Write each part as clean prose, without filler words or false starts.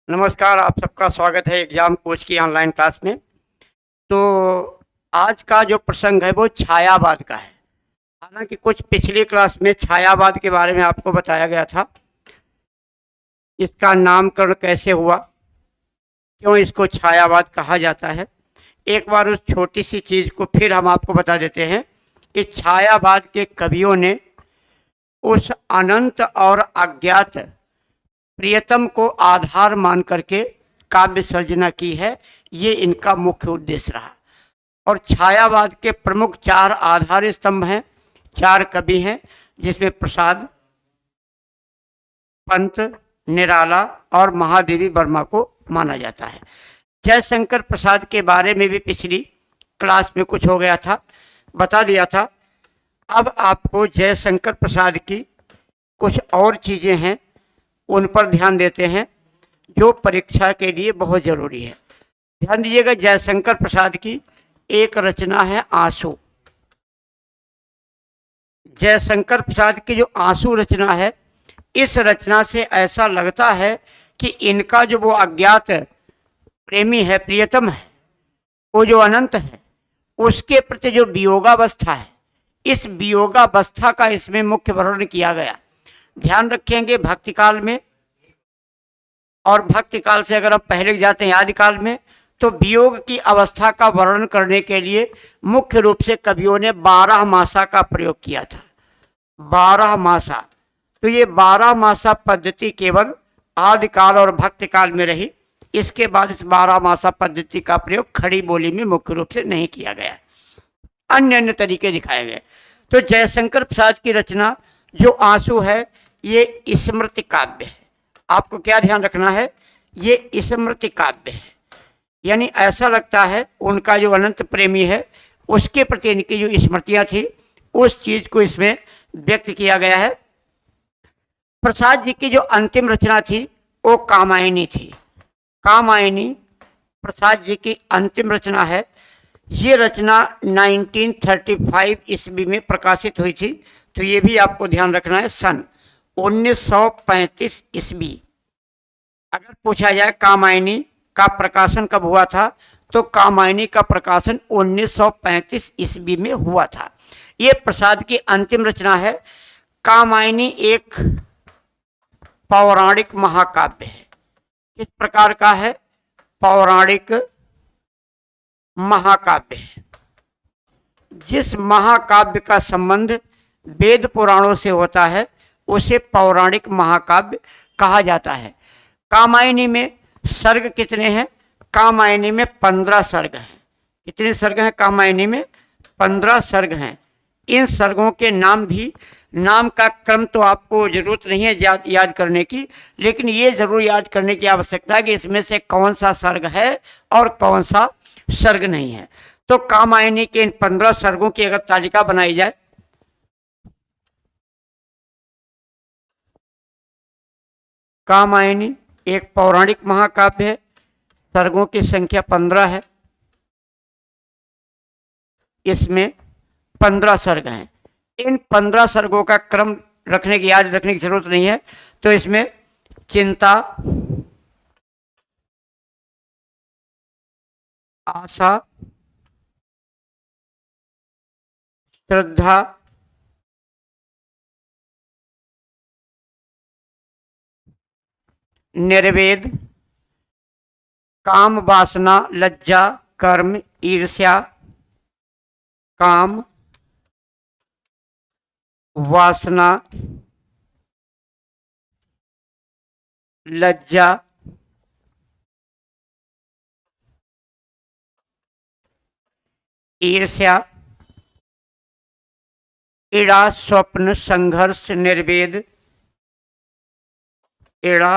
नमस्कार, आप सबका स्वागत है एग्जाम कोच की ऑनलाइन क्लास में। तो आज का जो प्रसंग है वो छायावाद का है। हालांकि कुछ पिछली क्लास में छायावाद के बारे में आपको बताया गया था, इसका नामकरण कैसे हुआ, क्यों इसको छायावाद कहा जाता है। एक बार उस छोटी सी चीज़ को फिर हम आपको बता देते हैं कि छायावाद के कवियों ने उस अनंत और अज्ञात प्रियतम को आधार मान करके काव्य सर्जना की है। ये इनका मुख्य उद्देश्य रहा। और छायावाद के प्रमुख चार आधार स्तंभ हैं, चार कवि हैं, जिसमें प्रसाद, पंत, निराला और महादेवी वर्मा को माना जाता है। जयशंकर प्रसाद के बारे में भी पिछली क्लास में कुछ हो गया था, बता दिया था। अब आपको जयशंकर प्रसाद की कुछ और चीज़ें हैं, उन पर ध्यान देते हैं जो परीक्षा के लिए बहुत ज़रूरी है। ध्यान दीजिएगा, जयशंकर प्रसाद की एक रचना है आंसू। जयशंकर प्रसाद की जो आंसू रचना है, इस रचना से ऐसा लगता है कि इनका जो वो अज्ञात प्रेमी है, प्रियतम है, वो जो अनंत है, उसके प्रति जो वियोगावस्था है, इस वियोगावस्था का इसमें मुख्य वर्णन किया गया। ध्यान रखेंगे, भक्तिकाल में और भक्तिकाल से अगर आप पहले जाते हैं आदिकाल में, तो वियोग की अवस्था का वर्णन करने के लिए मुख्य रूप से कवियों ने 12 मासा का प्रयोग किया था। 12 मासा। तो ये 12 मासा पद्धति केवल आदिकाल और भक्तिकाल में रही। इसके बाद इस 12 मासा पद्धति का प्रयोग खड़ी बोली में मुख्य रूप से नहीं किया गया, अन्य अन्य तरीके दिखाए गए। तो जयशंकर प्रसाद की रचना जो आंसू है, ये स्मृति काव्य है। आपको क्या ध्यान रखना है, ये स्मृति काव्य है, यानी ऐसा लगता है उनका जो अनंत प्रेमी है, उसके प्रति इनकी जो स्मृतियां थी, उस चीज को इसमें व्यक्त किया गया है। प्रसाद जी की जो अंतिम रचना थी वो कामायनी थी। कामायनी प्रसाद जी की अंतिम रचना है। ये रचना 1935 ईस्वी में प्रकाशित हुई थी। तो ये भी आपको ध्यान रखना है, सन 1935 ईस्वी। अगर पूछा जाए कामायनी का प्रकाशन कब हुआ था, तो कामायनी का प्रकाशन 1935 ईस्वी में हुआ था। ये प्रसाद की अंतिम रचना है। कामायनी एक पौराणिक महाकाव्य है। किस प्रकार का है? पौराणिक महाकाव्य है। जिस महाकाव्य का संबंध वेद पुराणों से होता है, उसे पौराणिक महाकाव्य कहा जाता है। कामायनी में सर्ग कितने हैं? कामायनी में 15 सर्ग हैं। कितने सर्ग हैं कामायनी में? 15 सर्ग हैं। इन सर्गों के नाम भी, नाम का क्रम तो आपको जरूरत नहीं है याद करने की, लेकिन ये जरूर याद करने की आवश्यकता है कि इसमें से कौन सा सर्ग है और कौन सा सर्ग नहीं है। तो कामायनी के इन 15 सर्गों की अगर तालिका बनाई जाए, कामायनी एक पौराणिक महाकाव्य है, सर्गों की संख्या 15 है, इसमें 15 सर्ग हैं। इन 15 सर्गों का क्रम रखने की, याद रखने की जरूरत नहीं है। तो इसमें चिंता, आशा, श्रद्धा, निर्वेद, काम वासना, लज्जा, कर्म, ईर्ष्या, काम वासना, लज्जा, ईर्ष्या, इड़ा, स्वप्न, संघर्ष, निर्वेद, इड़ा,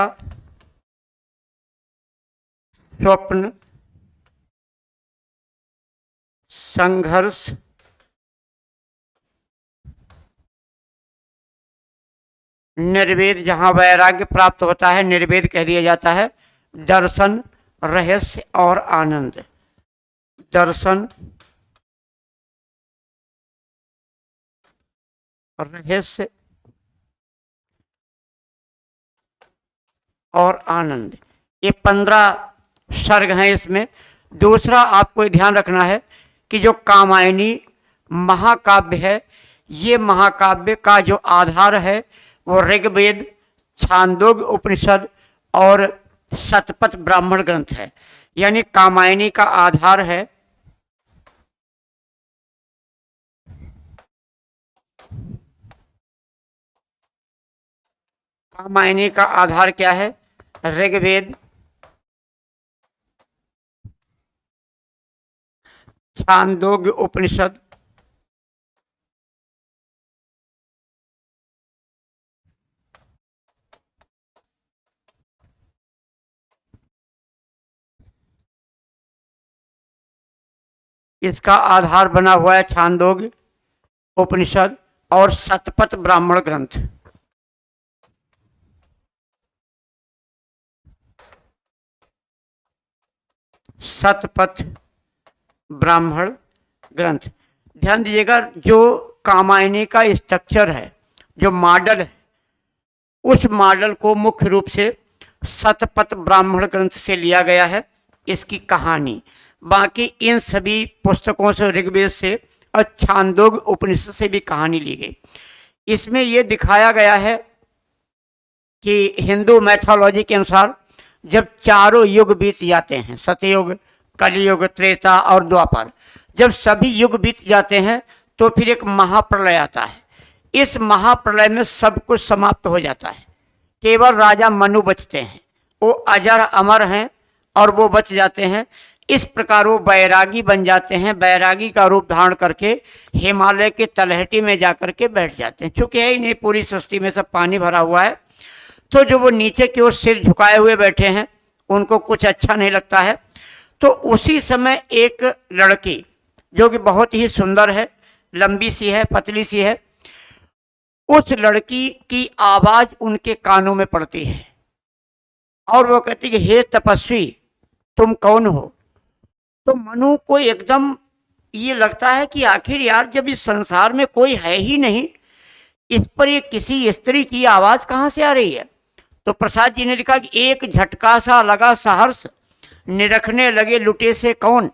स्वप्न, संघर्ष, निर्वेद, जहां वैराग्य प्राप्त होता है निर्वेद कह दिया जाता है। दर्शन, रहस्य और आनंद। दर्शन, रहस्य और आनंद, ये 15 सर्ग हैं इसमें। दूसरा आपको ध्यान रखना है कि जो कामायनी महाकाव्य है, ये महाकाव्य का जो आधार है वो ऋग्वेद, छांदोग्य उपनिषद और शतपथ ब्राह्मण ग्रंथ है। यानी कामायनी का आधार है कामायनी का आधार क्या है? ऋग्वेद, छांदोग्य उपनिषद, इसका आधार बना हुआ है छांदोग्य उपनिषद और शतपथ ब्राह्मण ग्रंथ। शतपथ ब्राह्मण ग्रंथ। ध्यान दीजिएगा, जो कामायनी का स्ट्रक्चर है, जो मॉडल है, उस मॉडल को मुख्य रूप से शतपथ ब्राह्मण ग्रंथ से लिया गया है इसकी कहानी। बाकी इन सभी पुस्तकों से, ऋग्वेद से और छांदोग्य उपनिषद से भी कहानी ली गई। इसमें यह दिखाया गया है कि हिंदू मैथोलॉजी के अनुसार जब चारों युग बीत जाते हैं, सतयुग, कलयुग, त्रेता और द्वापर, जब सभी युग बीत जाते हैं तो फिर एक महाप्रलय आता है। इस महाप्रलय में सब कुछ समाप्त हो जाता है, केवल राजा मनु बचते हैं। वो अजर अमर हैं और वो बच जाते हैं। इस प्रकार वो बैरागी बन जाते हैं, बैरागी का रूप धारण करके हिमालय के तलहटी में जाकर के बैठ जाते हैं। चूंकि है ही नहीं, पूरी सृष्टि में सब पानी भरा हुआ है, तो जो वो नीचे की ओर सिर झुकाए हुए बैठे हैं उनको कुछ अच्छा नहीं लगता है। तो उसी समय एक लड़की जो कि बहुत ही सुंदर है, लंबी सी है, पतली सी है, उस लड़की की आवाज उनके कानों में पड़ती है और वो कहती है, हे तपस्वी, तुम कौन हो? तो मनु को एकदम ये लगता है कि आखिर यार, जब इस संसार में कोई है ही नहीं, इस पर ये किसी स्त्री की आवाज कहाँ से आ रही है? तो प्रसाद जी ने लिखा कि एक झटका सा लगा सहर्ष, निरखने लगे लुटे से कौन।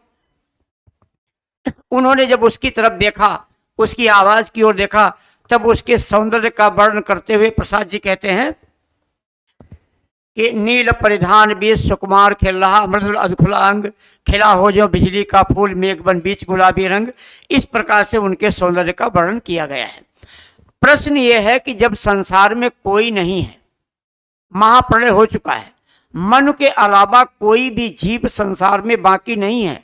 उन्होंने जब उसकी तरफ देखा, उसकी आवाज की ओर देखा, तब उसके सौंदर्य का वर्णन करते हुए प्रसाद जी कहते हैं कि नील परिधान बीच सुकुमार खिल रहा, मृदुल अधखुला अंग, खिला हो जो बिजली का फूल, मेघबन बीच गुलाबी रंग। इस प्रकार से उनके सौंदर्य का वर्णन किया गया है। प्रश्न ये है कि जब संसार में कोई नहीं है, महाप्रलय हो चुका है, मन के अलावा कोई भी जीव संसार में बाकी नहीं है,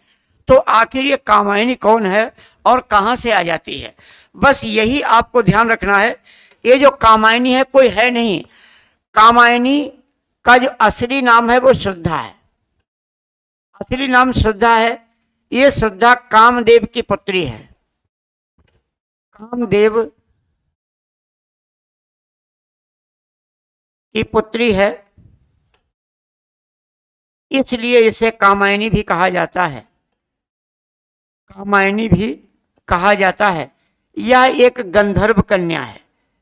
तो आखिर ये कामायनी कौन है और कहाँ से आ जाती है? बस यही आपको ध्यान रखना है। ये जो कामायनी है कोई है नहीं। कामायनी का जो असली नाम है वो श्रद्धा है। असली नाम श्रद्धा है। ये श्रद्धा कामदेव की पुत्री है। कामदेव की पुत्री है, इसलिए इसे कामायनी भी कहा जाता है। कामायनी भी कहा जाता है। यह एक गंधर्व कन्या है,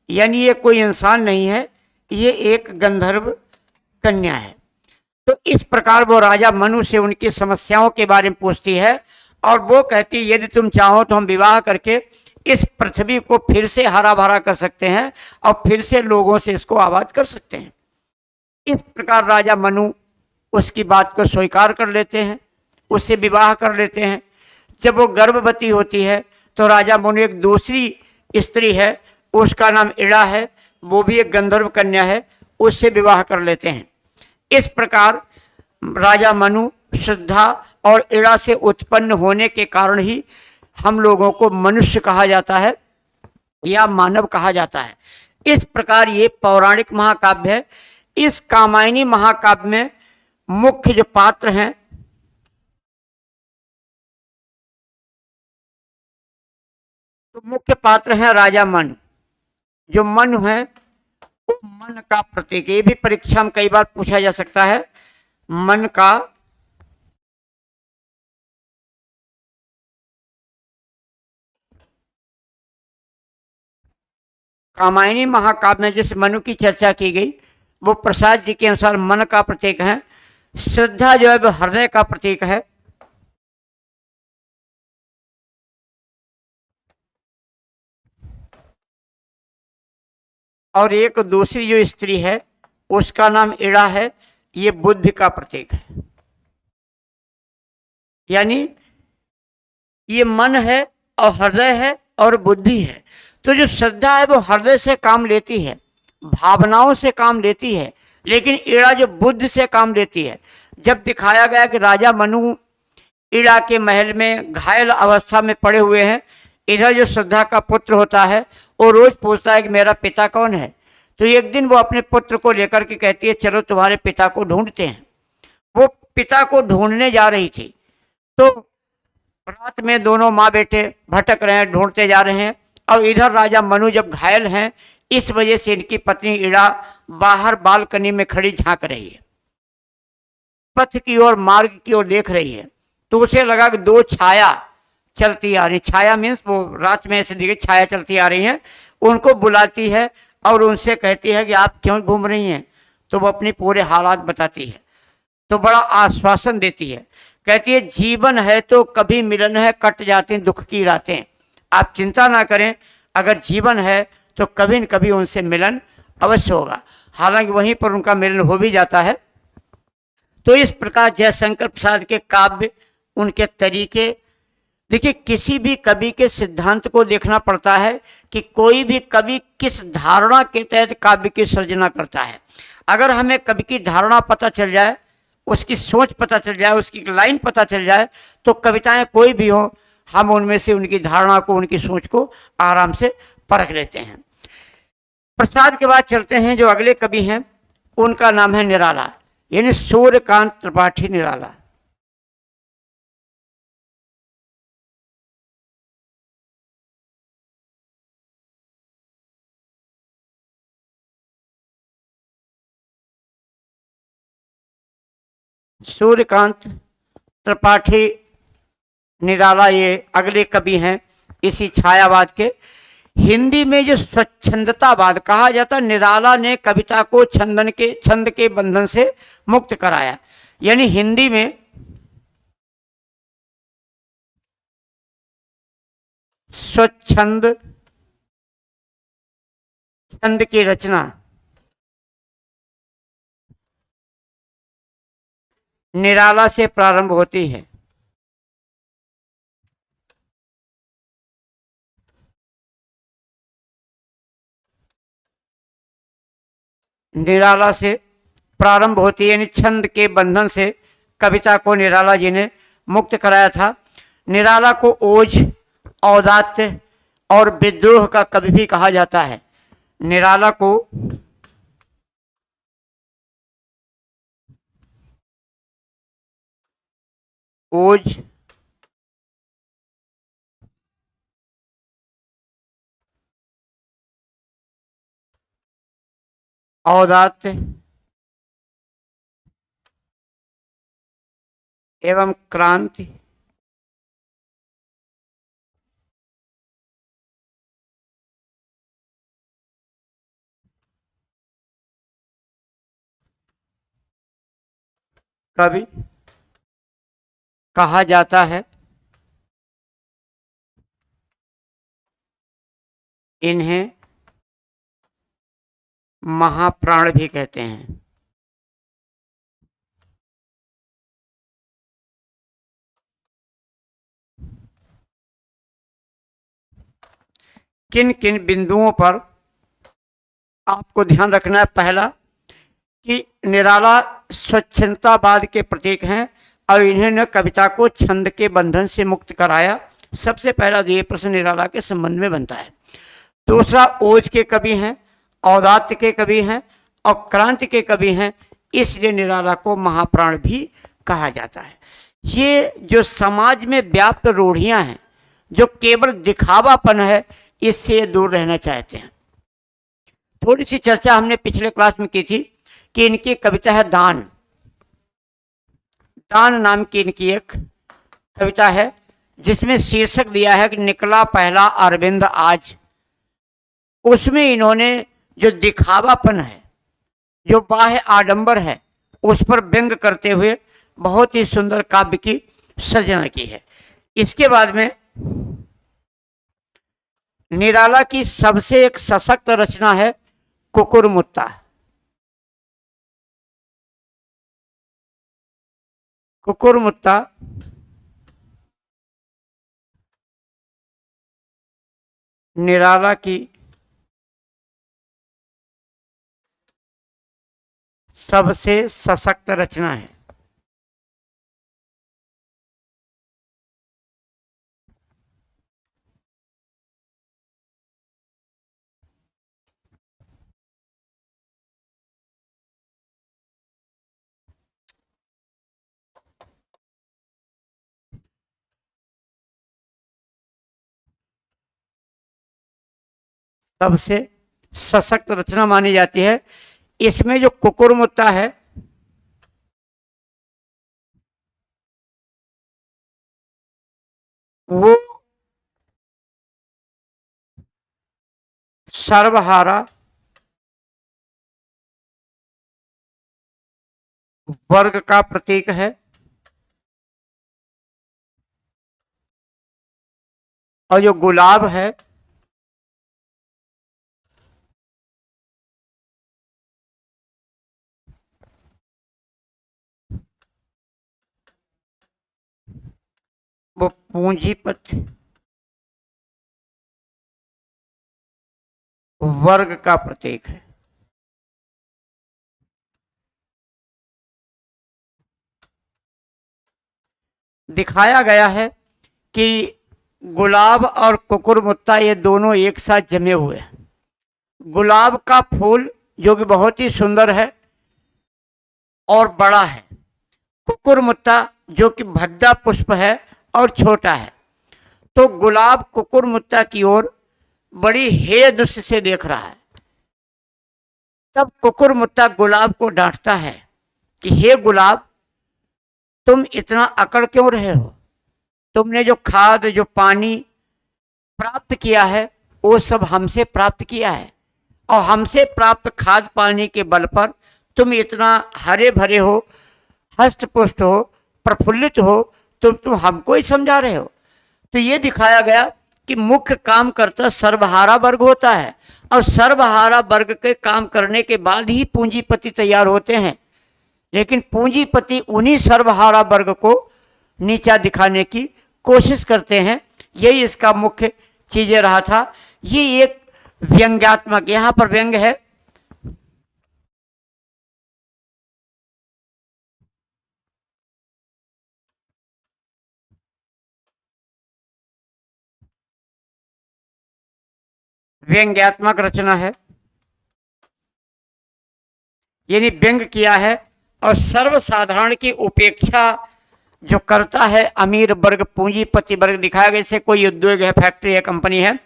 यानी ये कोई इंसान नहीं है, ये एक गंधर्व कन्या है। तो इस प्रकार वो राजा मनु से उनकी समस्याओं के बारे में पूछती है और वो कहती है, यदि तुम चाहो तो हम विवाह करके इस पृथ्वी को फिर से हरा भरा कर सकते हैं और फिर से लोगों से इसको आबाद कर सकते हैं। इस प्रकार राजा मनु उसकी बात को स्वीकार कर लेते हैं, उससे विवाह कर लेते हैं। जब वो गर्भवती होती है तो राजा मनु एक दूसरी स्त्री है, उसका नाम इड़ा है, वो भी एक गंधर्व कन्या है, उससे विवाह कर लेते हैं। इस प्रकार राजा मनु श्रद्धा और इड़ा से उत्पन्न होने के कारण ही हम लोगों को मनुष्य कहा जाता है या मानव कहा जाता है। इस प्रकार ये पौराणिक महाकाव्य है। इस कामायनी महाकाव्य में मुख्य जो पात्र हैं, तो मुख्य पात्र हैं राजा मनु। जो मनु है वो मन का प्रतीक। ये भी परीक्षा में कई बार पूछा जा सकता है। मन का कामायनी महाकाव्य में जिस मनु की चर्चा की गई वो प्रसाद जी के अनुसार मन का प्रतीक है। श्रद्धा जो है वो हृदय का प्रतीक है। और एक दूसरी जो स्त्री है उसका नाम इड़ा है, ये बुद्धि का प्रतीक है। यानी ये मन है और हृदय है और बुद्धि है। तो जो श्रद्धा है वो हृदय से काम लेती है, भावनाओं से काम लेती है, लेकिन इड़ा जो बुद्धि से काम लेती है। जब दिखाया गया कि राजा मनु इड़ा के महल में घायल अवस्था में पड़े हुए हैं, इधर जो श्रद्धा का पुत्र होता है वो रोज पूछता है कि मेरा पिता कौन है। तो एक दिन वो अपने पुत्र को लेकर के कहती है चलो तुम्हारे पिता को ढूंढते हैं। वो पिता को ढूंढने जा रही थी, तो रात में दोनों माँ बेटे भटक रहे हैं, ढूंढते जा रहे हैं। और इधर राजा मनु जब घायल हैं, इस वजह से इनकी पत्नी इड़ा बाहर बालकनी में खड़ी झांक रही है, पथ की ओर, मार्ग की ओर देख रही है। तो उसे लगा कि दो छाया चलती आ रही, छाया मीन्स वो रात में ऐसे दिखे छाया चलती आ रही है। उनको बुलाती है और उनसे कहती है कि आप क्यों घूम रही हैं। तो वो अपनी पूरे हालात बताती है, तो बड़ा आश्वासन देती है। कहती है जीवन है तो कभी मिलन है, कट जाते हैं दुख की रातें, आप चिंता ना करें, अगर जीवन है तो कभी न कभी उनसे मिलन अवश्य होगा। हालांकि वहीं पर उनका मिलन हो भी जाता है। तो इस प्रकार जयशंकर प्रसाद के काव्य, उनके तरीके, देखिए किसी भी कवि के सिद्धांत को देखना पड़ता है कि कोई भी कवि किस धारणा के तहत काव्य की सृजना करता है। अगर हमें कवि की धारणा पता चल जाए, उसकी सोच पता चल जाए, उसकी लाइन पता चल जाए, तो कविताएं कोई भी हो, हम उनमें से उनकी धारणा को, उनकी सोच को आराम से परख लेते हैं। प्रसाद के बाद चलते हैं जो अगले कवि हैं, उनका नाम है निराला, यानी सूर्यकांत त्रिपाठी निराला। सूर्यकांत त्रिपाठी निराला ये अगले कवि हैं इसी छायावाद के। हिंदी में जो स्वच्छंदतावाद कहा जाता, निराला ने कविता को छंद के बंधन से मुक्त कराया। यानी हिंदी में स्वच्छंद छंद की रचना निराला से प्रारंभ होती है। निराला से प्रारंभ होती है, यानी छंद के बंधन से कविता को निराला जी ने मुक्त कराया था। निराला को ओज, औदात्य और विद्रोह का कवि भी कहा जाता है। निराला को ओज, औदात्य एवं क्रांति कवि कहा जाता है। इन्हें महाप्राण भी कहते हैं। किन किन बिंदुओं पर आपको ध्यान रखना है? पहला कि निराला स्वच्छंदतावाद के प्रतीक हैं और इन्होंने कविता को छंद के बंधन से मुक्त कराया। सबसे पहला ये प्रश्न निराला के संबंध में बनता है। दूसरा, ओज के कवि हैं, औदात्य के कवि हैं और क्रांति के कवि हैं, इसलिए निराला को महाप्राण भी कहा जाता है। ये जो समाज में व्याप्त रूढ़ियां हैं, जो केवल दिखावापन है, इससे दूर रहना चाहते हैं। थोड़ी सी चर्चा हमने पिछले क्लास में की थी कि इनकी कविता है दान। दान नाम की इनकी एक कविता है जिसमें शीर्षक दिया है कि निकला पहला अरविंद आज। उसमें इन्होंने जो दिखावापन है, जो बाह्य आडंबर है, उस पर व्यंग करते हुए बहुत ही सुंदर काव्य की सृजना की है। इसके बाद में निराला की सबसे एक सशक्त रचना है कुकुरमुत्ता। कुकुरमुत्ता निराला की सबसे सशक्त रचना है। सबसे सशक्त रचना मानी जाती है। इसमें जो कुकुरमुत्ता है वो सर्वहारा वर्ग का प्रतीक है और जो गुलाब है वो पूंजीपति वर्ग का प्रतीक है। दिखाया गया है कि गुलाब और कुकुरमुत्ता ये दोनों एक साथ जमे हुए हैं। गुलाब का फूल जो कि बहुत ही सुंदर है और बड़ा है, कुकुरमुत्ता जो कि भद्दा पुष्प है और छोटा है। तो गुलाब कुकुरमुत्ता की ओर बड़ी हेय दृष्टि से देख रहा है। तब कुकुरमुत्ता गुलाब को डांटता है कि हे गुलाब, तुम इतना अकड़ क्यों रहे हो? तुमने जो खाद जो पानी प्राप्त किया है वो सब हमसे प्राप्त किया है और हमसे प्राप्त खाद पानी के बल पर तुम इतना हरे भरे हो, हष्ट पुष्ट हो, प्रफुल्लित हो, तुम हमको ही समझा रहे हो। तो ये दिखाया गया कि मुख्य काम करता सर्वहारा वर्ग होता है और सर्वहारा वर्ग के काम करने के बाद ही पूंजीपति तैयार होते हैं। लेकिन पूंजीपति उन्हीं सर्वहारा वर्ग को नीचा दिखाने की कोशिश करते हैं। यही इसका मुख्य चीजें रहा था। ये एक व्यंग्यात्मक, यहां पर व्यंग है। व्यंग्यात्मक रचना है, यानी व्यंग किया है और सर्वसाधारण की उपेक्षा जो करता है अमीर वर्ग, पूंजीपति वर्ग दिखाया गया। जैसे कोई उद्योग है, फैक्ट्री है, कंपनी है,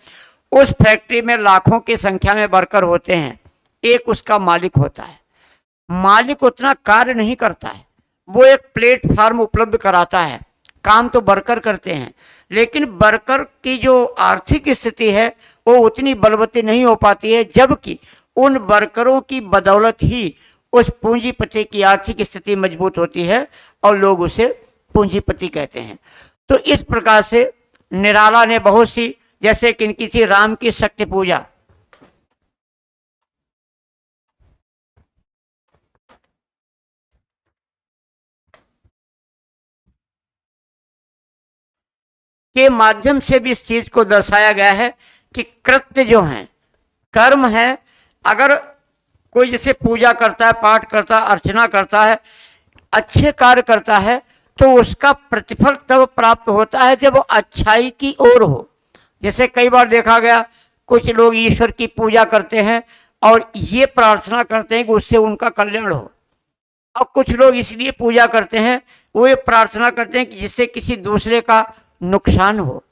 उस फैक्ट्री में लाखों की संख्या में वर्कर होते हैं, एक उसका मालिक होता है। मालिक उतना कार्य नहीं करता है, वो एक प्लेटफॉर्म उपलब्ध कराता है, काम तो वर्कर करते हैं, लेकिन वर्कर की जो आर्थिक स्थिति है वो उतनी बलवती नहीं हो पाती है, जबकि उन वर्करों की बदौलत ही उस पूंजीपति की आर्थिक स्थिति मजबूत होती है और लोग उसे पूंजीपति कहते हैं। तो इस प्रकार से निराला ने बहुत सी, जैसे कि किसी राम की शक्ति पूजा, के माध्यम से भी इस चीज को दर्शाया गया है कि कृत्य जो है, कर्म है, अगर कोई जैसे पूजा करता है, पाठ करता है, अर्चना करता है, अच्छे कार्य करता है, तो उसका प्रतिफल तब प्राप्त होता है जब वो अच्छाई की ओर हो। जैसे कई बार देखा गया कुछ लोग ईश्वर की पूजा करते हैं और ये प्रार्थना करते हैं कि उससे उनका कल्याण हो, और कुछ लोग इसलिए पूजा करते हैं, वो ये प्रार्थना करते हैं कि जिससे किसी दूसरे का नुकसान हो।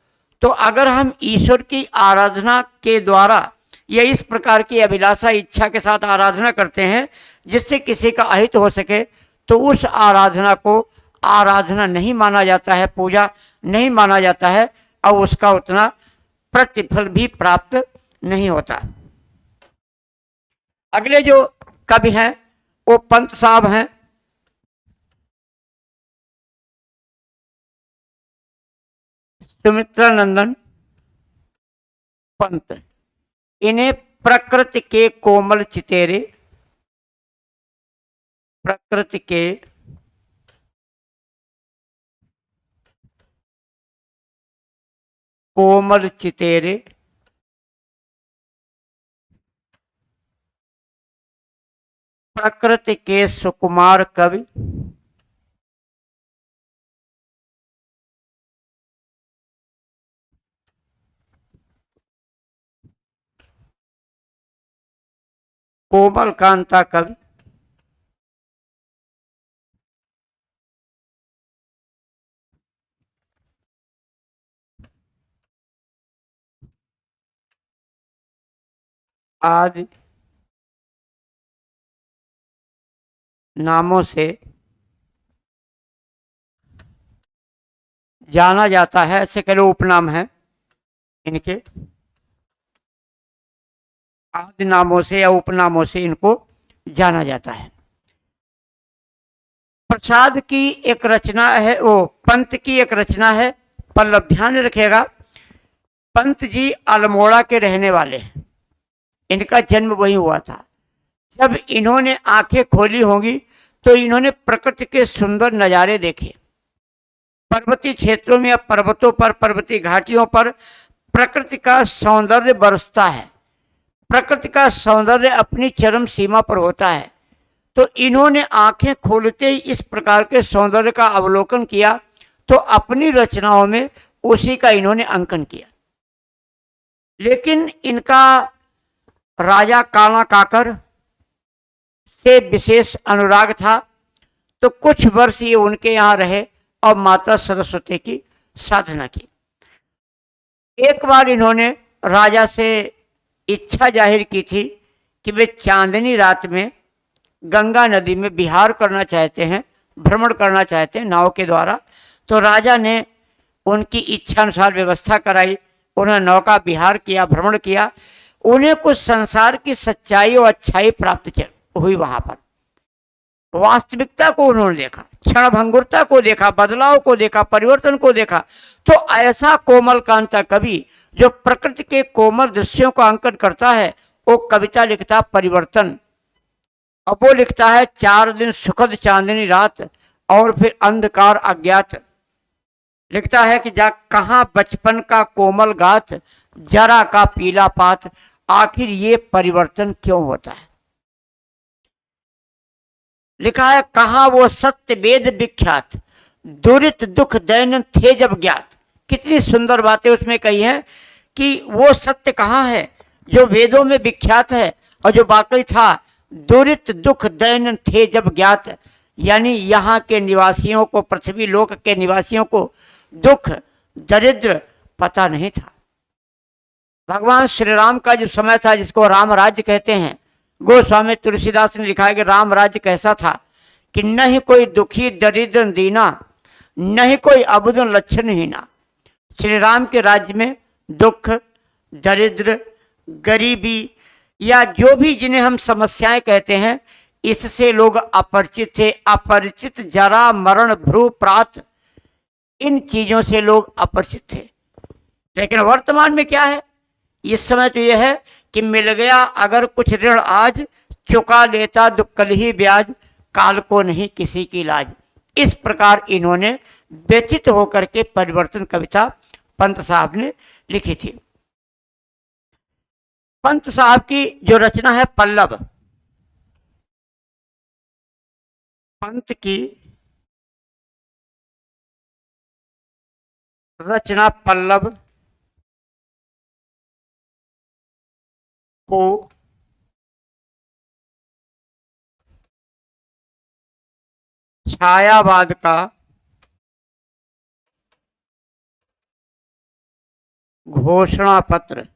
तो अगर हम ईश्वर की आराधना के द्वारा या इस प्रकार की अभिलाषा इच्छा के साथ आराधना करते हैं जिससे किसी का अहित हो सके, तो उस आराधना को आराधना नहीं माना जाता है, पूजा नहीं माना जाता है और उसका उतना प्रतिफल भी प्राप्त नहीं होता। अगले जो कवि हैं वो पंत साहब हैं। सुमित्रा नंदन पंत। इन्हें प्रकृति के कोमल चितेरे, प्रकृति के कोमल चितेरे, प्रकृति के सुकुमार कवि, कोमल कांता कवि, आदि नामों से जाना जाता है। ऐसे कई उपनाम हैं इनके, आदि नामों से या उपनामों से इनको जाना जाता है। प्रसाद की एक रचना है, वो पंत की एक रचना है, पल्लव ध्यान रखेगा। पंत जी अल्मोड़ा के रहने वाले हैं, इनका जन्म वही हुआ था। जब इन्होंने आंखें खोली होंगी तो इन्होंने प्रकृति के सुंदर नज़ारे देखे। पर्वतीय क्षेत्रों में या पर्वतों पर, पर्वतीय घाटियों पर प्रकृति का सौंदर्य बरसता है, प्रकृति का सौंदर्य अपनी चरम सीमा पर होता है। तो इन्होंने आंखें खोलते ही इस प्रकार के सौंदर्य का अवलोकन किया, तो अपनी रचनाओं में उसी का इन्होंने अंकन किया। लेकिन इनका राजा काला काकर से विशेष अनुराग था, तो कुछ वर्ष ये उनके यहाँ रहे और माता सरस्वती की साधना की। एक बार इन्होंने राजा से इच्छा जाहिर की थी कि वे चांदनी रात में गंगा नदी में विहार करना चाहते हैं, भ्रमण करना चाहते हैं नाव के द्वारा। तो राजा ने उनकी इच्छा अनुसार व्यवस्था कराई, उन्होंने नौका विहार किया, भ्रमण किया। उन्हें कुछ संसार की सच्चाई और अच्छाई प्राप्त हुई। वहां पर वास्तविकता को उन्होंने देखा, क्षणभंगुरता को देखा, बदलाव को देखा, परिवर्तन को देखा। तो ऐसा कोमल कांता कवि जो प्रकृति के कोमल दृश्यों का अंकन करता है, वो कविता लिखता परिवर्तन। अब वो लिखता है 4 दिन सुखद चांदनी रात और फिर अंधकार अज्ञात। लिखता है कि जा कहाँ बचपन का कोमल गात, जरा का पीला पात, आखिर ये परिवर्तन क्यों होता है। लिखा है कहा वो सत्य वेद विख्यात, दुरित दुख दैन थे जब ज्ञात। कितनी सुंदर बातें उसमें कही हैं कि वो सत्य कहाँ है जो वेदों में विख्यात है और जो वाकई था। दुरित दुख दैन थे जब ज्ञात, यानी यहाँ के निवासियों को, पृथ्वी लोक के निवासियों को दुख दरिद्र पता नहीं था। भगवान श्री राम का जो समय था, जिसको राम राज्य कहते हैं, गोस्वामी तुलसीदास ने लिखा है कि राम राज्य कैसा था कि न ही कोई दुखी दरिद्र दीना, न ही कोई अबुद लक्षणहीना। श्री राम के राज्य में दुख, दरिद्र, गरीबी या जो भी जिन्हें हम समस्याएं कहते हैं, इससे लोग अपरिचित थे। अपरिचित, जरा, मरण, भ्रू, प्रात, इन चीजों से लोग अपरिचित थे। लेकिन वर्तमान में क्या है, इस समय तो यह है कि मिल गया अगर कुछ ऋण आज, चुका लेता दुख कल ही ब्याज, काल को नहीं किसी की लाज। इस प्रकार इन्होंने व्यथित होकर के परिवर्तन कविता पंत साहब ने लिखी थी। पंत साहब की जो रचना है पल्लव, पंत की रचना पल्लव को छायावाद का घोषणा पत्र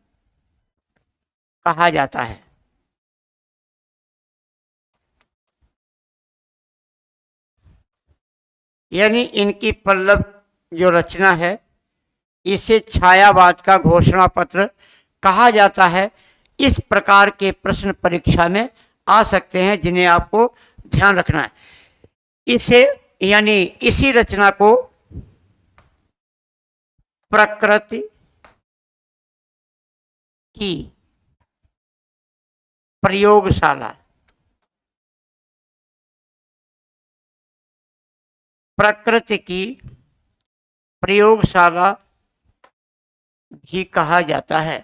कहा जाता है। यानी इनकी पल्लव जो रचना है, इसे छायावाद का घोषणा पत्र कहा जाता है। इस प्रकार के प्रश्न परीक्षा में आ सकते हैं, जिन्हें आपको ध्यान रखना है। इसे यानी इसी रचना को प्रकृति की प्रयोगशाला, प्रकृति की प्रयोगशाला भी कहा जाता है।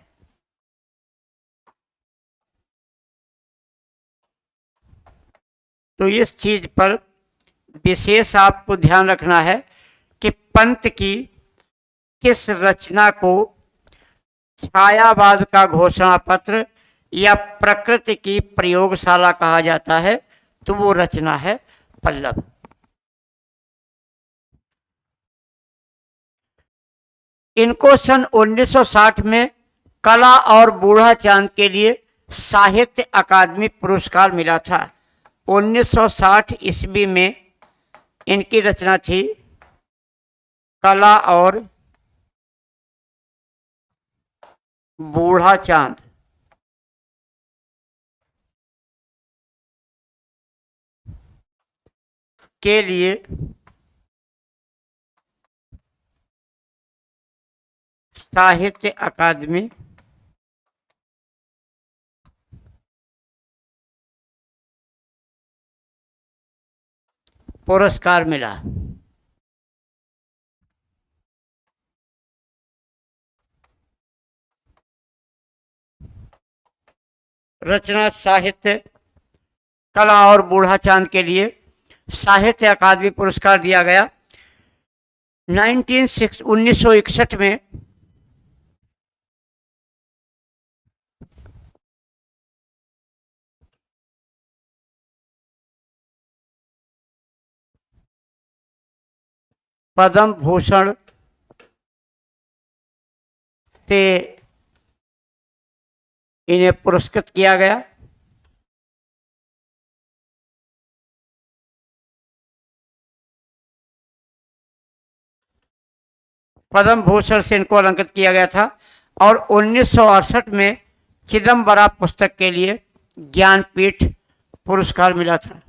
तो इस चीज पर विशेष आपको ध्यान रखना है कि पंत की किस रचना को छायावाद का घोषणा पत्र या प्रकृति की प्रयोगशाला कहा जाता है, तो वो रचना है पल्लव। इनको सन 1960 में कला और बूढ़ा चांद के लिए साहित्य अकादमी पुरस्कार मिला था। 1960 ईस्वी में इनकी रचना थी कला और बूढ़ा चांद। के लिए साहित्य अकादमी पुरस्कार मिला। रचना साहित्य कला और बूढ़ा चांद के लिए साहित्य अकादमी पुरस्कार दिया गया। 1961 में पद्म भूषण से इन्हें पुरस्कृत किया गया। पद्म भूषण से इनको अलंकृत किया गया था और 1968 में चिदम्बरा पुस्तक के लिए ज्ञानपीठ पुरस्कार मिला था।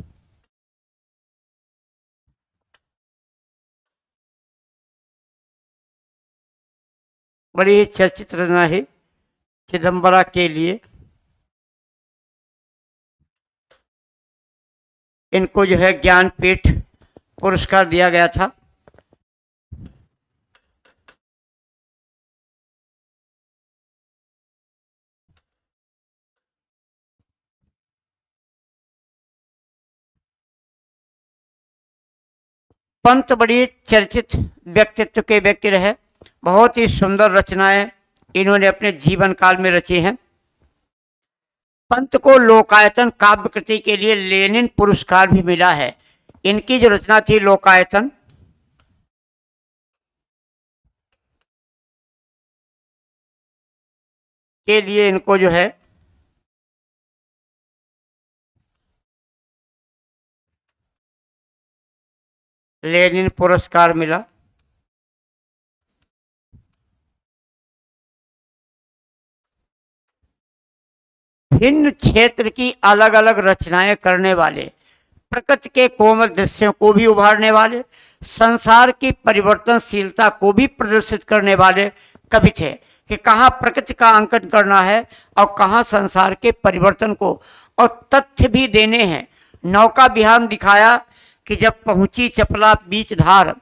बड़ी चर्चित रचना है चिदम्बरा के लिए। इनको जो है ज्ञानपीठ पुरस्कार दिया गया था। पंत बड़ी चर्चित व्यक्तित्व के व्यक्ति रहे। बहुत ही सुंदर रचनाएं इन्होंने अपने जीवन काल में रची हैं। पंत को लोकायतन काव्य कृति के लिए लेनिन पुरस्कार भी मिला है। इनकी जो रचना थी लोकायतन, के लिए इनको जो है लेनिन पुरस्कार मिला। भिन्न क्षेत्र की अलग अलग रचनाएं करने वाले, प्रकृति के कोमल दृश्यों को भी उभारने वाले, संसार की परिवर्तनशीलता को भी प्रदर्शित करने वाले कवि थे कि कहाँ प्रकृति का अंकन करना है और कहाँ संसार के परिवर्तन को, और तथ्य भी देने हैं। नौका विहार दिखाया कि जब पहुंची चपला बीच धार,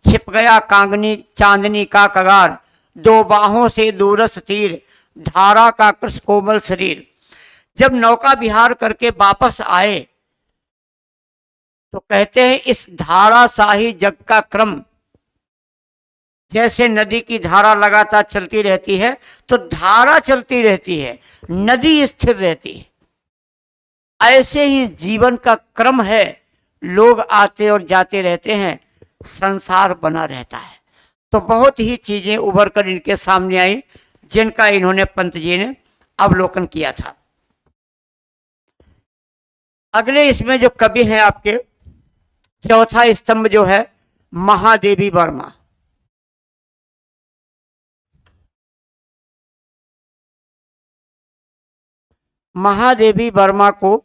छिप गया कांगनी चांदनी का कगार, दो बाहों से दूरस तीर, धारा का कृष कोमल शरीर। जब नौका विहार करके वापस आए तो कहते हैं इस धारा शाही जग का क्रम, जैसे नदी की धारा लगातार चलती रहती है तो धारा चलती रहती है, नदी स्थिर रहती है, ऐसे ही जीवन का क्रम है। लोग आते और जाते रहते हैं, संसार बना रहता है। तो बहुत ही चीजें उभर कर इनके सामने आई जिनका इन्होंने पंत जी ने अवलोकन किया था। अगले इसमें जो कवि हैं आपके, चौथा स्तंभ जो है महादेवी वर्मा। महादेवी वर्मा को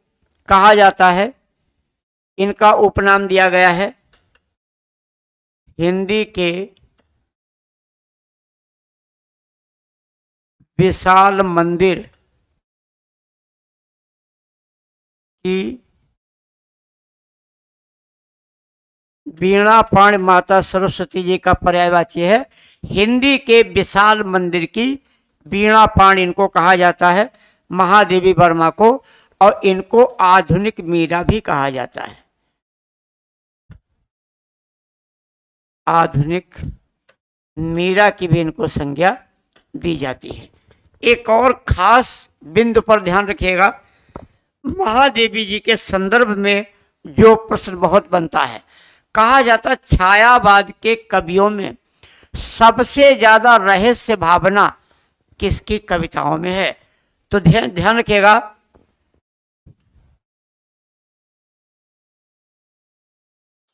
कहा जाता है, इनका उपनाम दिया गया है हिंदी के विशाल मंदिर की वीणा पाण माता सरस्वती जी का पर्यायवाची है। हिंदी के विशाल मंदिर की वीणा पाण इनको कहा जाता है, महादेवी वर्मा को, और इनको आधुनिक मीरा भी कहा जाता है। आधुनिक मीरा की भी इनको संज्ञा दी जाती है। एक और खास बिंदु पर ध्यान रखिएगा, महादेवी जी के संदर्भ में जो प्रश्न बहुत बनता है, कहा जाता है छायावाद के कवियों में सबसे ज्यादा रहस्य भावना किसकी कविताओं में है? तो ध्यान रखिएगा,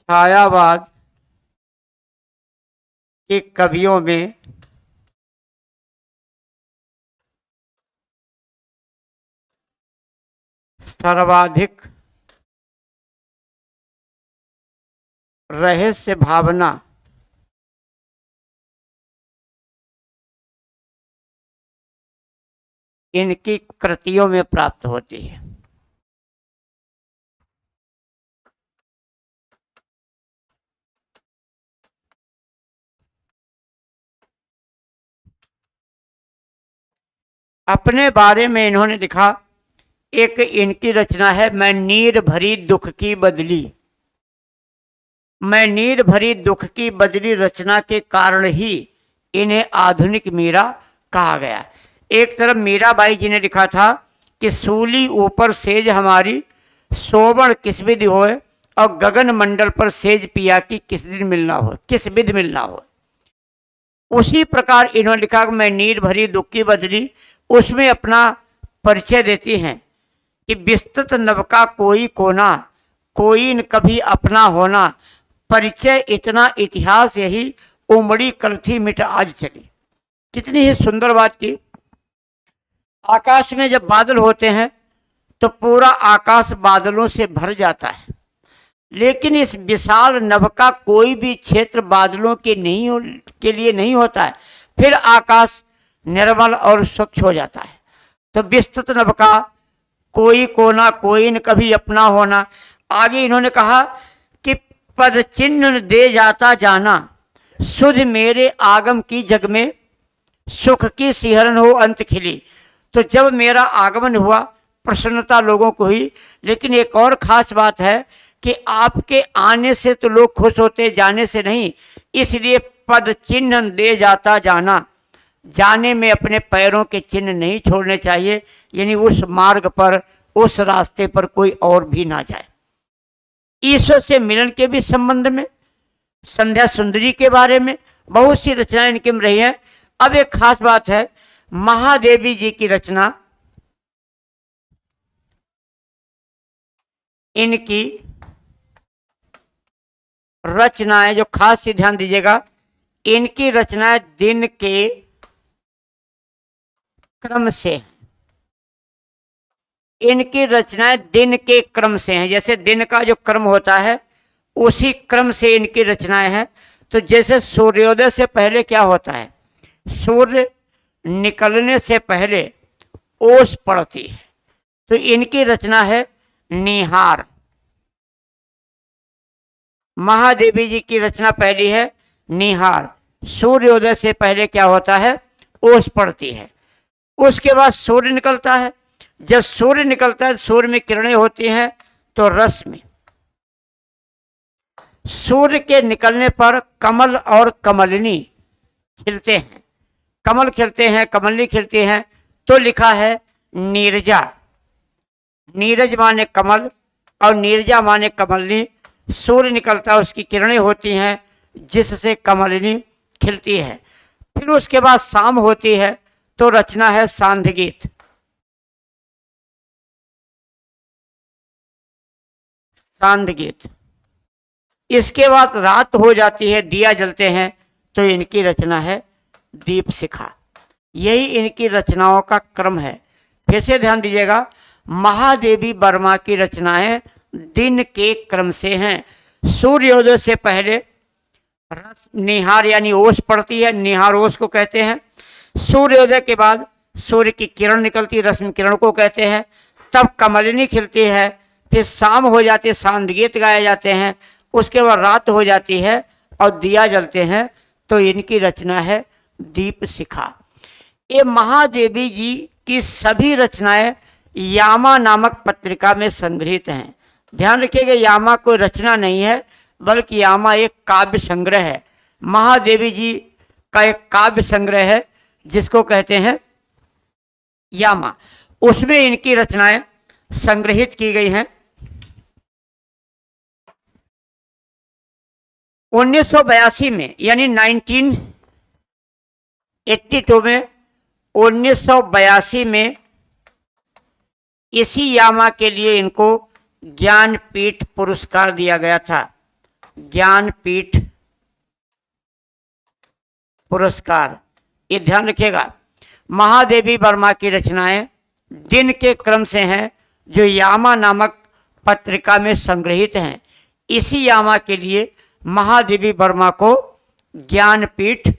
छायावाद के कवियों में सर्वाधिक रहस्य भावना इनकी कृतियों में प्राप्त होती है। अपने बारे में इन्होंने लिखा, एक इनकी रचना है, मैं नीर भरी दुख की बदली। मैं नीर भरी दुख की बदली रचना के कारण ही इन्हें आधुनिक मीरा कहा गया। एक तरफ मीराबाई जी ने लिखा था कि सूली ऊपर सेज हमारी, सोवण किस विधि होए, और गगन मंडल पर सेज पिया की किस दिन मिलना हो, किस विध मिलना हो। उसी प्रकार इन्होंने लिखा कि मैं नीर भरी दुख की बदली, उसमें अपना परिचय देती हैं कि विस्तृत नभ का कोई कोना, कोई न कभी अपना होना, परिचय इतना इतिहास यही, उमड़ी कल थी मिट आज चली। कितनी ही सुंदर बात की। आकाश में जब बादल होते हैं तो पूरा आकाश बादलों से भर जाता है, लेकिन इस विशाल नभ का कोई भी क्षेत्र बादलों के लिए नहीं होता है, फिर आकाश निर्मल और स्वच्छ हो जाता है। तो विस्तृत नभ का कोई कोना, कोई न कभी अपना होना। आगे इन्होंने कहा कि पद चिन्ह दे जाता जाना, सुध मेरे आगम की जग में, सुख की सिहरन हो अंत खिली। तो जब मेरा आगमन हुआ प्रसन्नता लोगों को हुई, लेकिन एक और खास बात है कि आपके आने से तो लोग खुश होते, जाने से नहीं, इसलिए पद चिन्ह दे जाता जाना, जाने में अपने पैरों के चिन्ह नहीं छोड़ने चाहिए, यानी उस मार्ग पर, उस रास्ते पर कोई और भी ना जाए। ईश्वर से मिलन के भी संबंध में, संध्या सुंदरी के बारे में बहुत सी रचनाएं इनके में रही है। अब एक खास बात है, महादेवी जी की रचना, इनकी रचनाएं जो खास से ध्यान दीजिएगा, इनकी रचनाएं दिन के क्रम से, इनकी रचनाएं दिन के क्रम से हैं। जैसे दिन का जो क्रम होता है उसी क्रम से इनकी रचनाएं हैं। तो जैसे सूर्योदय से पहले क्या होता है, सूर्य निकलने से पहले ओस पड़ती है, तो इनकी रचना है निहार। महादेवी जी की रचना पहली है निहार। सूर्योदय से पहले क्या होता है, ओस पड़ती है। उसके बाद सूर्य निकलता है, जब सूर्य निकलता है सूर्य में किरणें होती हैं, तो रस में सूर्य के निकलने पर कमल और कमलिनी खिलते हैं, कमल खिलते हैं, कमलिनी खिलती हैं, तो लिखा है नीरजा। नीरज माने कमल और नीरजा माने कमलिनी। सूर्य निकलता है, उसकी किरणें होती हैं जिससे कमलिनी खिलती है। फिर उसके बाद शाम होती है, तो रचना है सांध्य गीत। सांध्य गीत। इसके बाद रात हो जाती है, दिया जलते हैं, तो इनकी रचना है दीप शिखा। यही इनकी रचनाओं का क्रम है। फिर से ध्यान दीजिएगा, महादेवी वर्मा की रचनाएं दिन के क्रम से हैं। सूर्योदय से पहले रस निहार यानी ओस पड़ती है, निहार ओस को कहते हैं। सूर्योदय के बाद सूर्य की किरण निकलती, रश्मि किरण को कहते हैं। तब कमलिनी खिलती है, फिर शाम हो जाती है, शांत गीत गाए जाते हैं, उसके बाद रात हो जाती है और दिया जलते हैं। तो इनकी रचना है दीप शिखा। ये महादेवी जी की सभी रचनाएं यामा नामक पत्रिका में संग्रहित हैं। ध्यान रखिएगा, यामा कोई रचना नहीं है, बल्कि यामा एक काव्य संग्रह है। महादेवी जी का एक काव्य संग्रह है जिसको कहते हैं यामा। उसमें इनकी रचनाएं संग्रहित की गई हैं। 1982 में, यानी 1982 में, 1982 में इसी यामा के लिए इनको ज्ञानपीठ पुरस्कार दिया गया था। ज्ञानपीठ पुरस्कार, ये ध्यान रखिएगा। महादेवी वर्मा की रचनाएं दिन के क्रम से हैं जो यामा नामक पत्रिका में संग्रहित हैं। इसी यामा के लिए महादेवी वर्मा को ज्ञानपीठ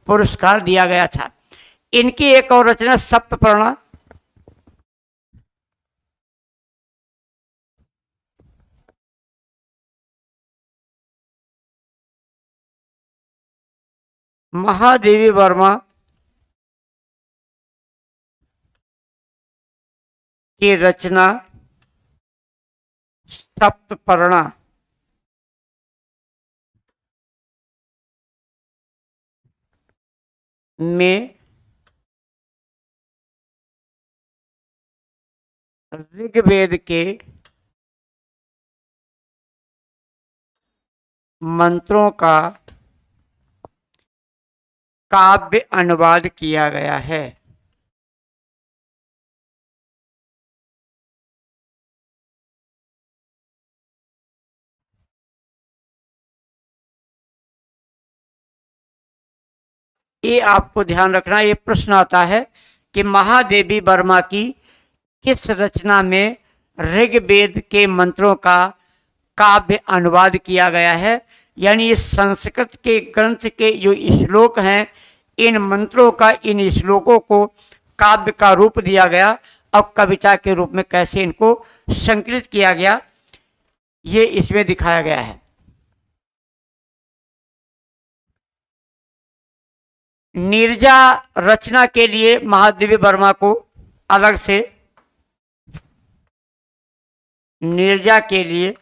पुरस्कार दिया गया था। इनकी एक और रचना सप्तपर्णा, महादेवी वर्मा की रचना सप्तपर्णा में ऋग्वेद के मंत्रों का काव्य अनुवाद किया गया है। ये आपको ध्यान रखना, ये प्रश्न आता है कि महादेवी वर्मा की किस रचना में ऋग्वेद के मंत्रों का काव्य अनुवाद किया गया है। यानी इस संस्कृत के ग्रंथ के जो श्लोक हैं, इन मंत्रों का, इन श्लोकों को काव्य का रूप दिया गया और कविता के रूप में कैसे इनको संकलित किया गया, ये इसमें दिखाया गया है। नीरजा रचना के लिए महादेवी वर्मा को अलग से, नीरजा के लिए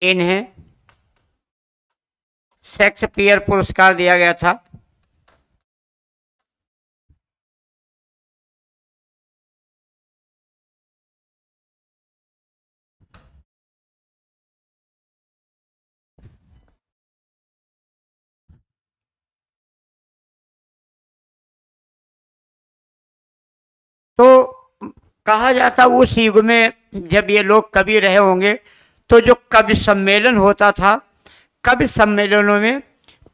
इन्हें शेक्सपियर पुरस्कार दिया गया था। तो कहा जाता उस युग में जब ये लोग कवि रहे होंगे, तो जो कवि सम्मेलन होता था, कवि सम्मेलनों में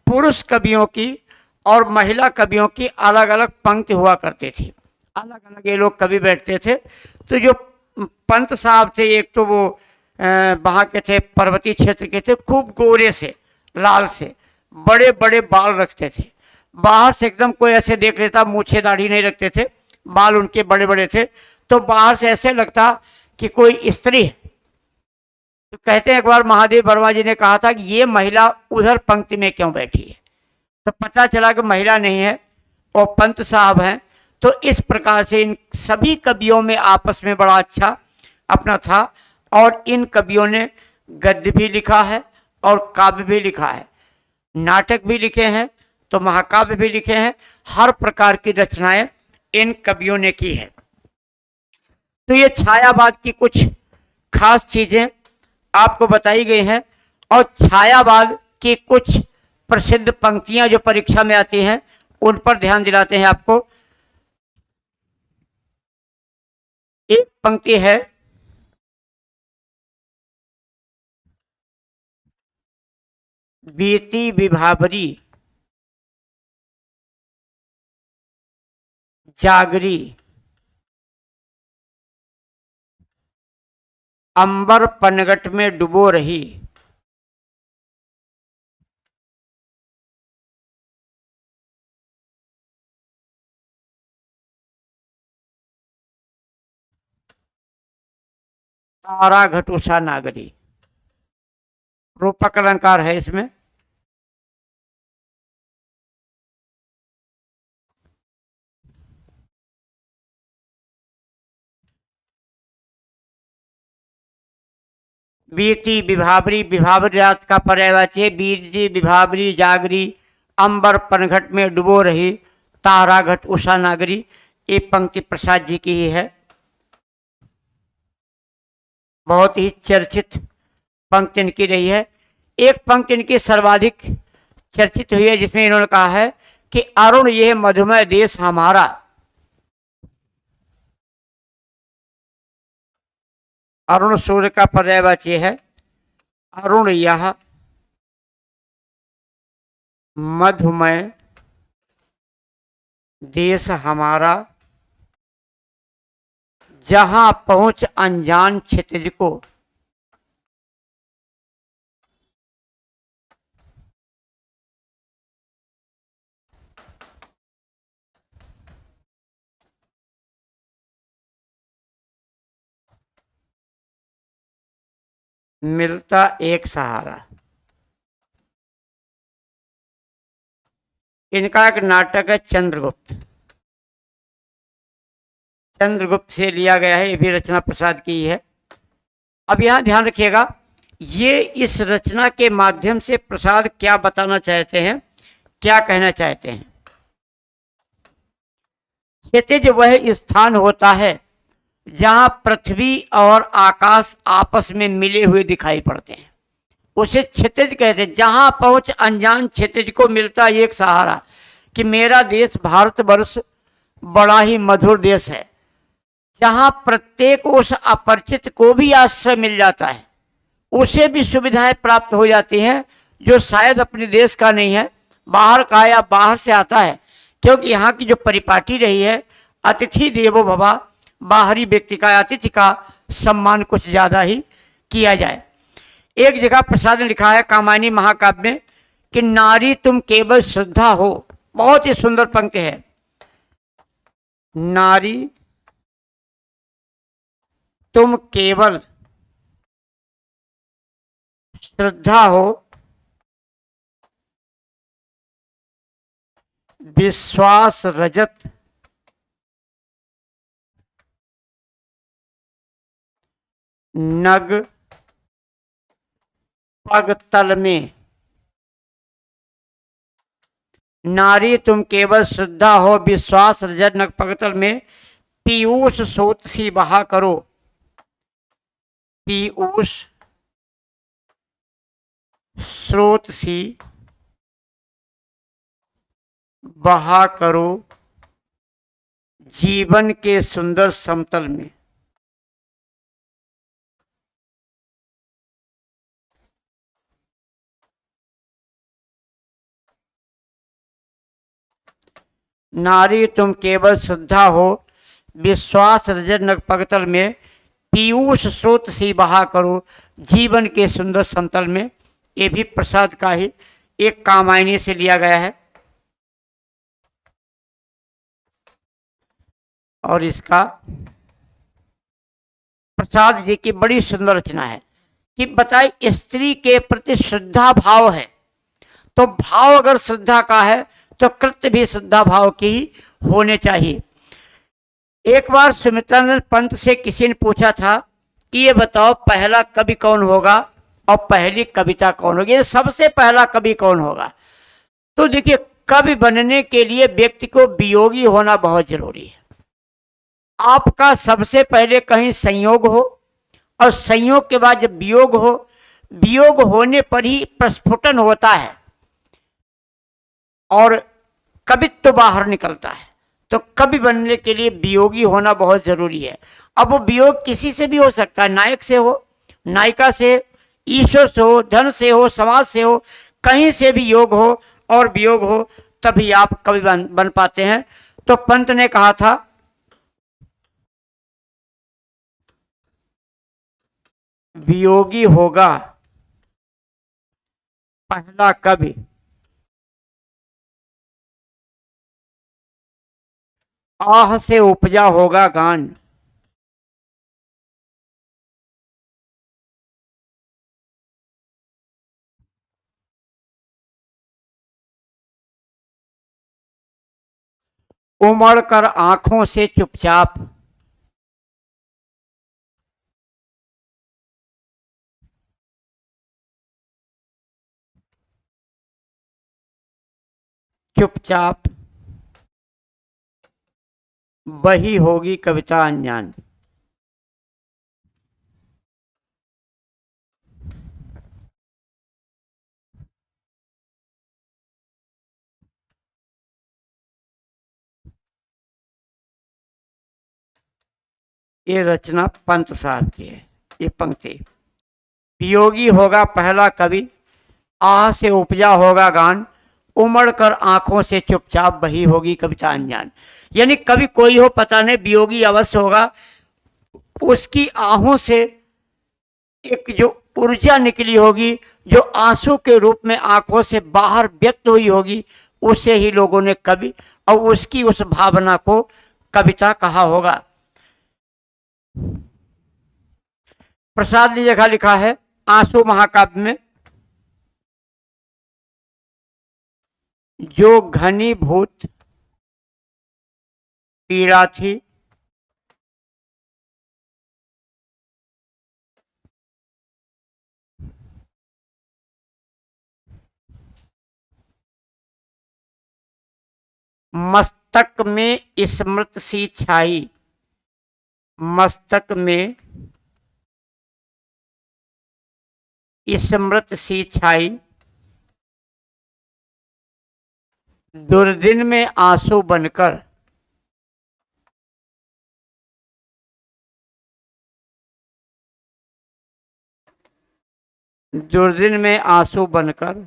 पुरुष कवियों की और महिला कवियों की अलग अलग पंक्ति हुआ करती थी। अलग अलग ये लोग कवि बैठते थे। तो जो पंत साहब थे, एक तो वो वहाँ के थे, पर्वतीय क्षेत्र के थे, खूब गोरे से, लाल से, बड़े बड़े बाल रखते थे। बाहर से एकदम कोई ऐसे देख लेता, मूछे दाढ़ी नहीं रखते थे, बाल उनके बड़े बड़े थे, तो बाहर से ऐसे लगता कि कोई स्त्री है। तो कहते हैं एक बार महादेव वर्मा जी ने कहा था कि ये महिला उधर पंक्ति में क्यों बैठी है, तो पता चला कि महिला नहीं है, वो पंत साहब हैं। तो इस प्रकार से इन सभी कवियों में आपस में बड़ा अच्छा अपना था, और इन कवियों ने गद्य भी लिखा है और काव्य भी लिखा है, नाटक भी लिखे हैं, तो महाकाव्य भी लिखे हैं। हर प्रकार की रचनाएं इन कवियों ने की है। तो ये छायावाद की कुछ खास चीजें आपको बताई गई हैं, और छायावाद की कुछ प्रसिद्ध पंक्तियां जो परीक्षा में आती हैं उन पर ध्यान दिलाते हैं आपको। एक पंक्ति है, बीती विभावरी जागरी अंबर पनघट में डुबो रही, तारा घट उषा नागरी, रूपक अलंकार है इसमें। बीती विभावरी, विभावरी रात का पर्यायवाची है। बीती विभावरी जागरी, अंबर पनघट में डुबो रही, तारा घट उषा नागरी, ये पंक्ति प्रसाद जी की ही है। बहुत ही चर्चित पंक्ति इनकी रही है। एक पंक्ति इनकी सर्वाधिक चर्चित हुई है जिसमें इन्होंने कहा है कि अरुण यह मधुमय देश हमारा। अरुण सूर्य का पर्यायवाची है। अरुण यह मधुमय देश हमारा, जहां पहुंच अनजान क्षितिज को। मिलता एक सहारा। इनका एक नाटक है चंद्रगुप्त, चंद्रगुप्त से लिया गया है, ये भी रचना प्रसाद की है। अब यहां ध्यान रखिएगा, ये इस रचना के माध्यम से प्रसाद क्या बताना चाहते हैं, क्या कहना चाहते हैं। क्षितिज वह स्थान होता है जहां पृथ्वी और आकाश आपस में मिले हुए दिखाई पड़ते हैं, उसे क्षितिज कहते हैं। जहां पहुंच अनजान क्षितिज को मिलता एक सहारा, कि मेरा देश भारतवर्ष बड़ा ही मधुर देश है, जहां प्रत्येक उस अपरिचित को भी आश्रय मिल जाता है, उसे भी सुविधाएं प्राप्त हो जाती हैं जो शायद अपने देश का नहीं है, बाहर का या बाहर से आता है। क्योंकि यहाँ की जो परिपाटी रही है, अतिथि देवो भवा, बाहरी व्यक्ति का, अतिथि का सम्मान कुछ ज्यादा ही किया जाए। एक जगह प्रसाद ने लिखा है कामायनी महाकाव्य में कि नारी तुम केवल श्रद्धा हो। बहुत ही सुंदर पंक्ति है। नारी तुम केवल श्रद्धा हो, विश्वास रजत नग पग तल में। नारी तुम केवल श्रद्धा हो, विश्वास रजत नग पगतल में, पीयूष सोत सी बहा करो। पीयूष स्रोत सी बहा करो, जीवन के सुंदर समतल में। नारी तुम केवल श्रद्धा हो, विश्वास रजत नग पगतल में, पीयूष स्रोत सी बहा करो, जीवन के सुंदर समतल में। ये भी प्रसाद का ही एक कामायनी से लिया गया है। और इसका प्रसाद जी की बड़ी सुंदर रचना है कि बताइए, स्त्री के प्रति श्रद्धा भाव है, तो भाव अगर श्रद्धा का है तो कृत्य भी श्रद्धा भाव की ही होने चाहिए। एक बार सुमित्रानंद पंत से किसी ने पूछा था कि ये बताओ पहला कवि कौन होगा और पहली कविता कौन होगी, सबसे पहला कवि कौन होगा। तो देखिए, कवि बनने के लिए व्यक्ति को वियोगी होना बहुत जरूरी है। आपका सबसे पहले कहीं संयोग हो, और संयोग के बाद जब वियोग हो, वियोग होने पर ही प्रस्फुटन होता है और कवित्व तो बाहर निकलता है। तो कवि बनने के लिए वियोगी होना बहुत जरूरी है। अब वो वियोग किसी से भी हो सकता है, नायक से हो, नायिका से, ईश्वर से हो, धन से हो, समाज से हो, कहीं से भी योग हो और वियोग हो, तभी आप कवि बन पाते हैं। तो पंत ने कहा था, वियोगी होगा पहला कवि, आह से उपजा होगा गान। उमड़ कर आंखों से चुपचाप, चुपचाप वही होगी कविता अनजान। ये रचना पंत साहब की है। ये पंक्ति, वियोगी होगा पहला कवि, आह से उपजा होगा गान, उमड़ कर आंखों से चुपचाप वही होगी कविता अनजान। यानी कवि कोई हो पता नहीं, वियोगी अवश्य होगा, उसकी आहों से एक जो ऊर्जा निकली होगी, जो आंसू के रूप में आंखों से बाहर व्यक्त हुई होगी, उसे ही लोगों ने कवि और उसकी उस भावना को कविता कहा होगा। प्रसाद ने जगह लिखा है आंसू महाकाव्य में, जो घनीभूत पीड़ा थी मस्तक में स्मृत सी छाई, मस्तक में स्मृत सी छाई, दुर्दिन में आंसू बनकर, दुर्दिन में आंसू बनकर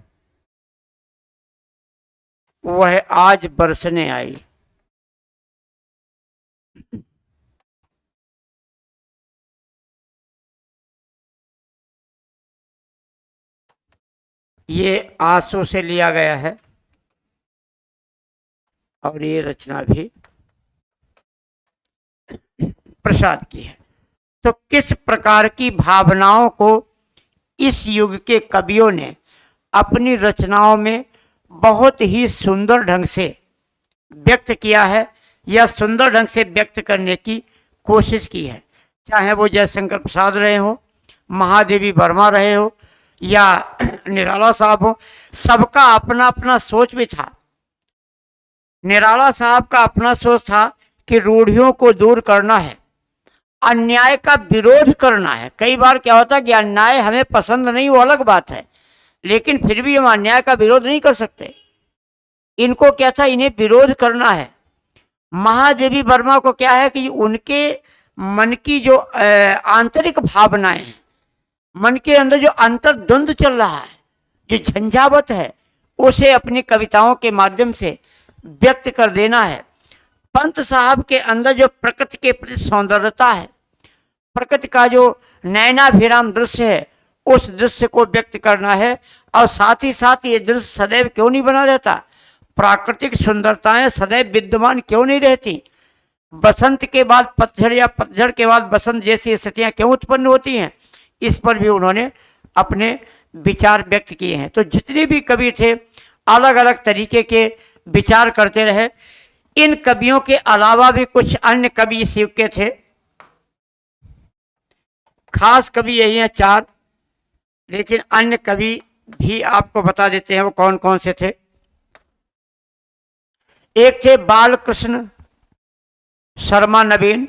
वह आज बरसने आई। ये आंसू से लिया गया है और ये रचना भी प्रसाद की है। तो किस प्रकार की भावनाओं को इस युग के कवियों ने अपनी रचनाओं में बहुत ही सुंदर ढंग से व्यक्त किया है या सुंदर ढंग से व्यक्त करने की कोशिश की है। चाहे वो जयशंकर प्रसाद रहे हो, महादेवी वर्मा रहे हो या निराला साहब हो, सबका अपना अपना सोच भी था। निराला साहब का अपना सोच था कि रूढ़ियों को दूर करना है, अन्याय का विरोध करना है। कई बार क्या होता है कि अन्याय हमें पसंद नहीं, वो अलग बात है, लेकिन फिर भी हम अन्याय का विरोध नहीं कर सकते। इनको क्या था, इन्हें विरोध करना है। महादेवी वर्मा को क्या है कि उनके मन की जो आंतरिक भावनाएं हैं, मन के अंदर जो अंतर्द्वंद चल रहा है, जो झंझावत है, उसे अपनी कविताओं के माध्यम से व्यक्त कर देना है। पंत साहब के अंदर जो प्रकृति के प्रति सौंदर्यता है, प्रकृति का जो नयनाभिराम दृश्य है, उस दृश्य को व्यक्त करना है। और साथ ही साथ ये दृश्य सदैव क्यों नहीं बना रहता, प्राकृतिक सुंदरताएं सदैव विद्यमान क्यों नहीं रहती, बसंत के बाद पतझड़ या पतझड़ के बाद बसंत जैसी स्थितियां क्यों उत्पन्न होती हैं, इस पर भी उन्होंने अपने विचार व्यक्त किए हैं। तो जितने भी कवि थे अलग अलग तरीके के विचार करते रहे। इन कवियों के अलावा भी कुछ अन्य कवि इस युग के थे। खास कवि यही हैं 4, लेकिन अन्य कवि भी आपको बता देते हैं वो कौन कौन से थे। एक थे बालकृष्ण शर्मा नवीन,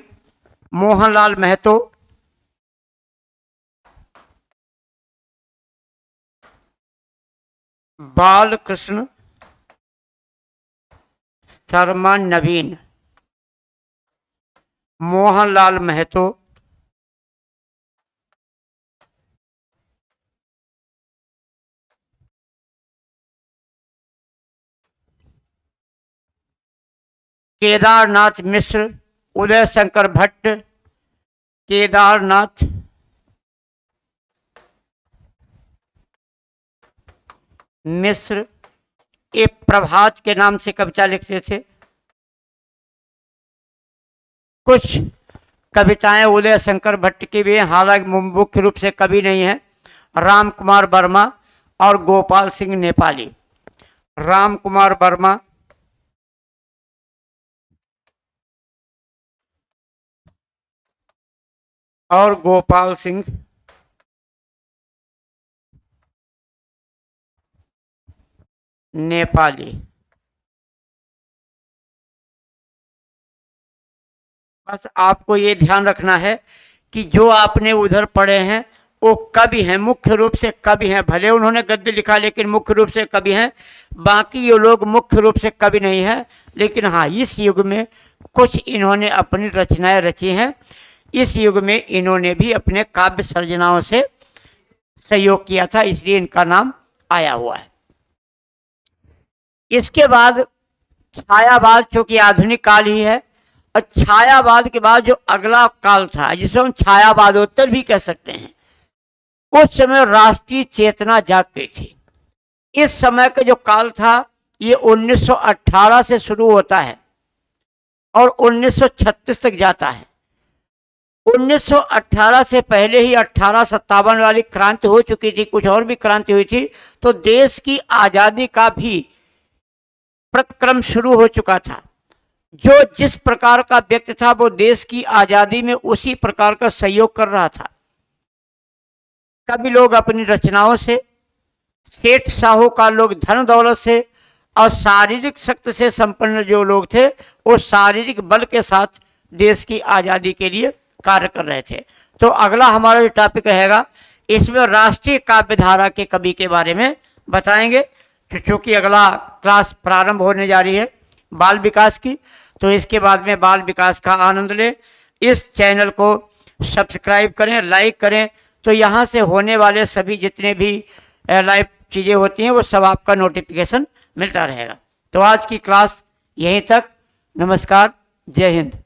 मोहनलाल महतो, बालकृष्ण शर्मा नवीन, मोहनलाल महतो, केदारनाथ मिश्र, उदय शंकर भट्ट, केदारनाथ मिश्र, ये प्रभात के नाम से कविता लिखते थे। कुछ कविताएं उदय शंकर भट्ट की भी हैं, हालांकि मुख्य रूप से कवि नहीं है। राम कुमार वर्मा और गोपाल सिंह नेपाली। राम कुमार वर्मा और गोपाल सिंह नेपाली। बस आपको ये ध्यान रखना है कि जो आपने उधर पढ़े हैं वो कवि हैं, मुख्य रूप से कवि हैं। भले उन्होंने गद्य लिखा लेकिन मुख्य रूप से कवि हैं। बाकी ये लोग मुख्य रूप से कवि नहीं हैं, लेकिन हाँ इस युग में कुछ इन्होंने अपनी रचनाएं रची हैं। इस युग में इन्होंने भी अपने काव्य सर्जनाओं से सहयोग किया था, इसलिए इनका नाम आया हुआ है। इसके बाद छायावाद, चूंकि आधुनिक काल ही है, और छायावाद के बाद जो अगला काल था जिसको हम छायावादोत्तर भी कह सकते हैं, उस समय राष्ट्रीय चेतना जाग गई थी। इस समय का जो काल था ये 1918 से शुरू होता है और 1936 तक जाता है। 1918 से पहले ही 1857 वाली क्रांति हो चुकी थी, कुछ और भी क्रांति हुई थी, तो देश की आज़ादी का भी प्रक्रम शुरू हो चुका था। जो जिस प्रकार का व्यक्ति था वो देश की आज़ादी में उसी प्रकार का सहयोग कर रहा था। कभी लोग अपनी रचनाओं से, सेठ साहूकार लोग धन दौलत से, और शारीरिक शक्ति से संपन्न जो लोग थे वो शारीरिक बल के साथ देश की आज़ादी के लिए कार्य कर रहे थे। तो अगला हमारा जो टॉपिक रहेगा इसमें राष्ट्रीय काव्य धारा के कवि के बारे में बताएंगे, क्योंकि अगला क्लास प्रारंभ होने जा रही है बाल विकास की। तो इसके बाद में बाल विकास का आनंद लें। इस चैनल को सब्सक्राइब करें, लाइक करें, तो यहाँ से होने वाले सभी जितने भी लाइव चीज़ें होती हैं वो सब आपका नोटिफिकेशन मिलता रहेगा। तो आज की क्लास यहीं तक। नमस्कार, जय हिंद।